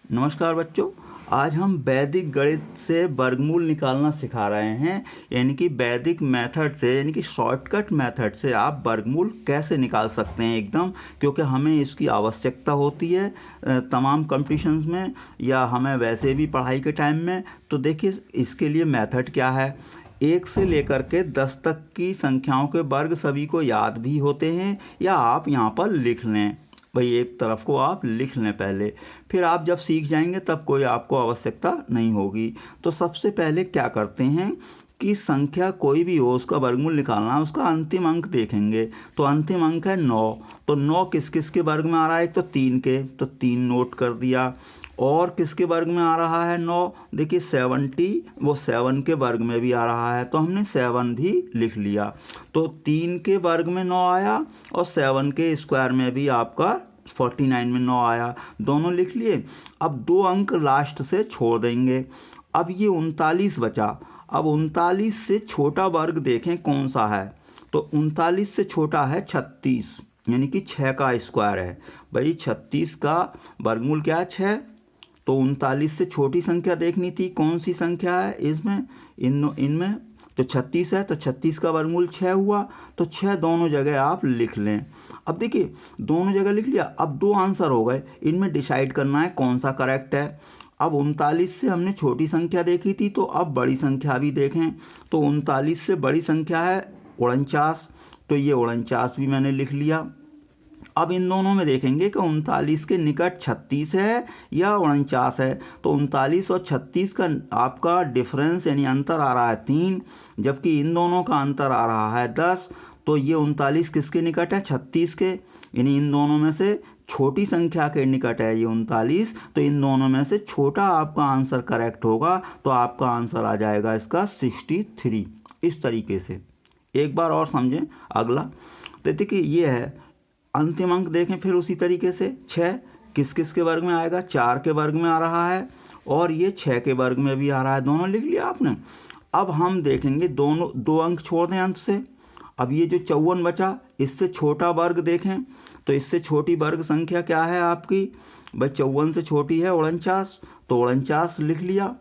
नमस्कार बच्चों। आज हम वैदिक गणित से वर्गमूल निकालना सिखा रहे हैं। यानी कि वैदिक मेथड से, यानी कि शॉर्टकट मेथड से आप वर्गमूल कैसे निकाल सकते हैं एकदम, क्योंकि हमें इसकी आवश्यकता होती है तमाम कंपटीशंस में या हमें वैसे भी पढ़ाई के टाइम में। तो देखिए इसके लिए मेथड क्या है। 1 से लेकर के 10 तक की संख्याओं के वर्ग सभी को याद भी होते हैं, या आप यहाँ पर लिख लें। भाई एक तरफ को आप लिख लें पहले, फिर आप जब सीख जाएंगे तब कोई आपको आवश्यकता नहीं होगी। तो सबसे पहले क्या करते हैं कि संख्या कोई भी हो उसका वर्गमूल निकालना है, उसका अंतिम अंक देखेंगे। तो अंतिम अंक है 9। तो 9 किस किस के वर्ग में आ रहा है? एक तो 3 के, तो 3 नोट कर दिया। और किसके वर्ग में आ रहा है 9? देखिए 70, वो 7 के वर्ग में भी आ रहा है, तो हमने 7 भी लिख लिया। तो 3 के वर्ग में 9 आया और 7 के स्क्वायर में भी आपका 49 में 9 आया, दोनों लिख लिए। अब 2 अंक लास्ट से छोड़ देंगे। अब ये 39 बचा। अब 39 से छोटा वर्ग देखें कौन सा है। तो 39 से छोटा है 36, यानी कि 6 का स्क्वायर है। भाई 36 का वर्गमूल क्या है? 6। तो 39 से छोटी संख्या देखनी थी, कौन सी संख्या है इसमें, इनमें तो 36 है। तो 36 का वर्गमूल 6 हुआ। तो 6 दोनों जगह आप लिख लें। अब देखिए दोनों जगह लिख लिया। अब 2 आंसर हो गए, इनमें डिसाइड करना है कौन सा करेक्ट है। अब 39 से हमने छोटी संख्या देखी थी, तो अब बड़ी संख्या भी देखें। तो 39 से बड़ी संख्या है 49, तो ये 49 भी मैंने लिख लिया। अब इन दोनों में देखेंगे कि 39 के निकट 36 है या 49 है। तो 39 और 36 का आपका डिफरेंस यानी अंतर आ रहा है 3, जबकि इन दोनों का अंतर आ रहा है 10। तो ये 39 किसके निकट है? 36 के, यानी इन दोनों में से छोटी संख्या के निकट है ये 39। तो इन दोनों में से छोटा आपका आंसर करेक्ट होगा, तो आपका आंसर आ जाएगा इसका 63। इस तरीके से एक बार और समझें अगला। तो देखिए ये है अंतिम अंक, देखें फिर उसी तरीके से 6 किस किस के वर्ग में आएगा? 4 के वर्ग में आ रहा है और ये 6 के वर्ग में भी आ रहा है, दोनों लिख लिया आपने। अब हम देखेंगे दोनों 2 अंक छोड़ दें अंत से। अब ये जो 54 बचा, इससे छोटा वर्ग देखें। तो इससे छोटी वर्ग संख्या क्या है आपकी? भाई 54 से छोटी है 49, तो 49 लिख लिया।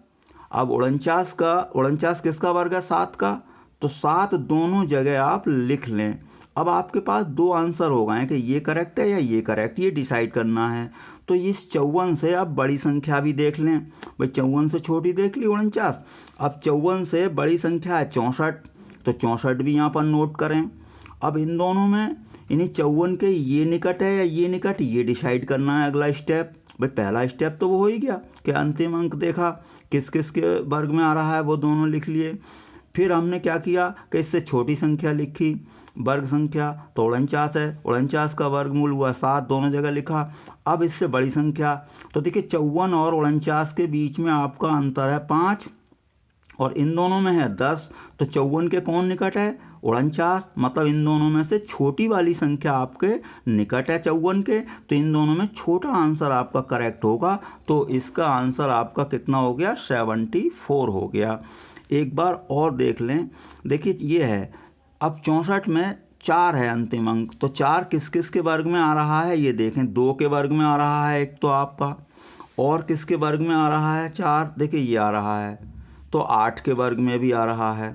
अब 49 किसका वर्ग है? 7 का। तो 7 दोनों जगह आप लिख लें। अब आपके पास 2 आंसर हो गए हैं कि ये करेक्ट है या ये करेक्ट, ये डिसाइड करना है। तो इस 54 से आप बड़ी संख्या भी देख लें। भाई 54 से छोटी देख ली 49। अब 54 से बड़ी संख्या है 64, तो 64 भी यहाँ पर नोट करें। अब इन दोनों में इन्हीं 54 के ये निकट है या ये निकट, ये डिसाइड करना है अगला स्टेप। भाई पहला स्टेप तो वो हो ही गया कि अंतिम अंक देखा किस किस के वर्ग में आ रहा है, वो दोनों लिख लिए। फिर हमने क्या किया कि इससे छोटी संख्या लिखी वर्ग संख्या, तो 49 है, 49 का वर्गमूल हुआ 7, दोनों जगह लिखा। अब इससे बड़ी संख्या, तो देखिए 54 और 49 के बीच में आपका अंतर है 5 और इन दोनों में है 10। तो 54 के कौन निकट है? 49, मतलब इन दोनों में से छोटी वाली संख्या आपके निकट है 54 के। तो इन दोनों में छोटा आंसर आपका करेक्ट होगा। तो इसका आंसर आपका कितना हो गया? 74 हो गया। एक बार और देख लें। देखिए ये है, अब 64 में 4 है अंतिम अंक। तो 4 किस किस के वर्ग में आ रहा है ये देखें। 2 के वर्ग में आ रहा है एक तो आपका, और किसके वर्ग में आ रहा है? 4, देखिए ये आ रहा है। तो 8 के वर्ग में भी आ रहा है।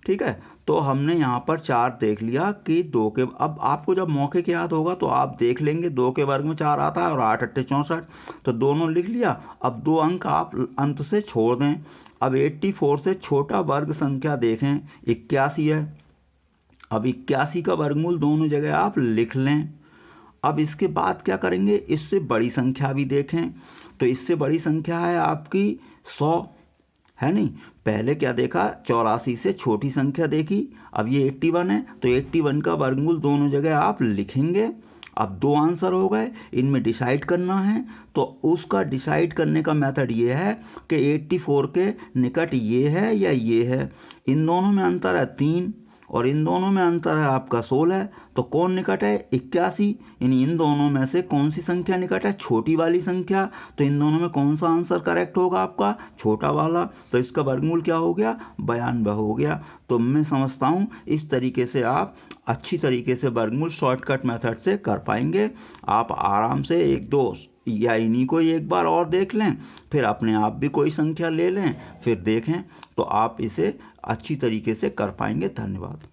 ठीक है, तो हमने यहाँ पर 4 देख लिया कि 2 के, अब आपको जब मौके के याद होगा तो आप देख लेंगे 2 के वर्ग में 4 आता है और 8 अट्ठे 64, तो दोनों लिख लिया। अब 2 अंक आप अंत से छोड़ दें। अब 84 से छोटा वर्ग संख्या देखें, 81 है। अब 81 का वर्गमूल दोनों जगह आप लिख लें। अब इसके बाद क्या करेंगे? इससे बड़ी संख्या भी देखें। तो इससे बड़ी संख्या है आपकी 100, है नहीं? पहले क्या देखा? 84 से छोटी संख्या देखी। अब ये 81 है, तो 81 का वर्गमूल दोनों जगह आप लिखेंगे। अब 2 आंसर हो गए, इनमें डिसाइड करना है। तो उसका डिसाइड करने का मेथड ये है कि 84 के निकट ये है या ये है। इन दोनों में अंतर है 3 और इन दोनों में अंतर है आपका 16। तो कौन निकट है? 81, यानी इन दोनों में से कौन सी संख्या निकट है? छोटी वाली संख्या। तो इन दोनों में कौन सा आंसर करेक्ट होगा आपका? छोटा वाला। तो इसका वर्गमूल क्या हो गया? 92 हो गया। तो मैं समझता हूँ इस तरीके से आप अच्छी तरीके से वर्गमूल शॉर्टकट मेथड से कर पाएंगे। आप आराम से या इन्हीं को ही एक बार और देख लें, फिर अपने आप भी कोई संख्या ले लें, फिर देखें तो आप इसे अच्छी तरीके से कर पाएंगे। धन्यवाद।